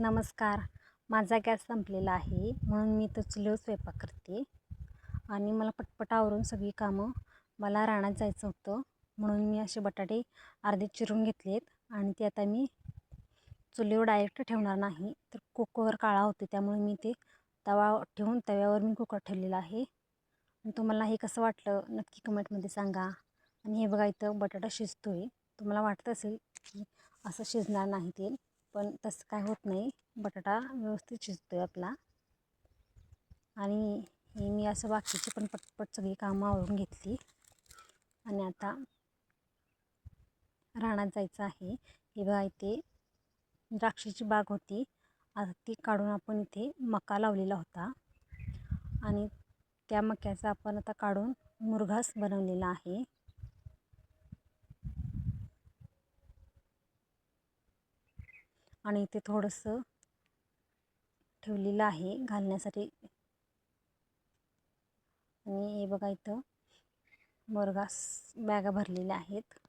नमस्कार. माझा गॅस संपलेला आहे म्हणून मी तो चुलीवर स्वयंपाक करते आणि मला पटपट आवरून सगळी कामं मला रानात जायचं होतं म्हणून मी असे बटाटे अर्धे चिरून घेतलेत आणि ते आता मी चुलीवर डायरेक्ट ठेवणार नाही तर कुकर काळा होते त्यामुळे मी ते तवा ठेवून तव्यावर मी कुकर ठेवलेला आहे. आणि तुम्हाला हे कसं वाटलं नक्की कमेंटमध्ये सांगा. आणि हे बघा इथं बटाटा शिजतो आहे. तुम्हाला वाटत असेल की असं शिजणार नाही ते, पण तसं काय होत नाही. बटाटा व्यवस्थित शिजतो आहे आपला. आणि हे मी असं बाकीची पण पटपट सगळी कामं आवरून घेतली आणि आता रानात जायचं आहे. हे बघा इथे द्राक्षाची बाग होती, आता ती काढून आपण इथे मका लावलेला होता आणि त्या मक्याचा आपण आता काढून मुरघास बनवलेला आहे. आणि इथे थोडंसं ठेवलेलं आहे घालण्यासाठी. आणि हे बघा इथं मुरघास बॅगा भरलेल्या आहेत.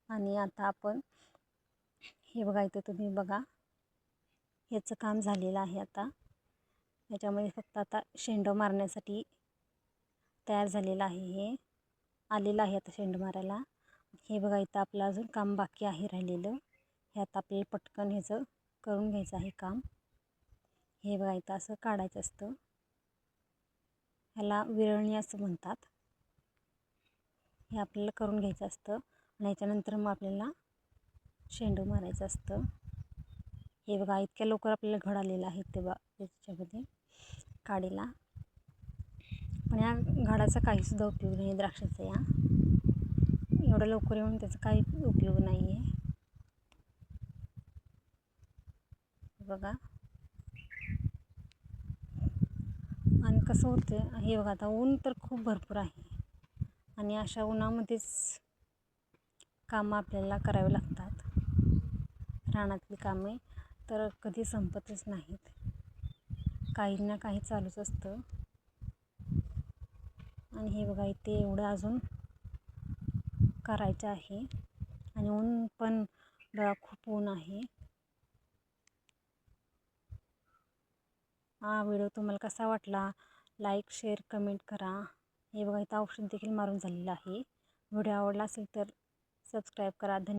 आणि आता आपण हे बघा इथं तुम्ही बघा ह्याचं काम झालेलं आहे. आता याच्यामध्ये फक्त आता शेंडं मारण्यासाठी तयार झालेलं आहे. हे आलेलं आहे आता शेंड मारायला. हे बघा इथं आपलं अजून काम बाकी आहे राहिलेलं. हे आता आपल्याला पटकन ह्याचं करून घ्यायचं आहे काम. हे बघा इथं असं काढायचं असतं, ह्याला विरळणी असं म्हणतात. हे आपल्याला करून घ्यायचं असतं आणि ह्याच्यानंतर मग आपल्याला शेंडं मारायचं असतं. हे बघा इतक्या लवकर आपल्याला घड आलेलं आहे ते त्याच्यामध्ये काढीला. पण या घडाचा काहीसुद्धा उपयोग नाही, द्राक्षाचा या एवढं लवकर येऊन त्याचा काही उपयोग नाही आहे. बघा आणि कसं होतं हे बघा, आता ऊन तर खूप भरपूर आहे आणि अशा उन्हामध्येच कामं आपल्याला करावी लागतात. रानातली कामे तर कधी संपतच नाहीत, काही ना काही चालूच असतं. आणि हे बघा इथे एवढं अजून करायचं आहे आणि ऊन पण बघा खूप ऊन आहे. हा व्हिडिओ तुम्हाला कसा वाटला लाईक शेअर कमेंट करा. हे बघा इथं औषध देखील मारून झालेलं आहे. व्हिडिओ आवडला असेल तर सबस्क्राईब करा. धन्यवाद.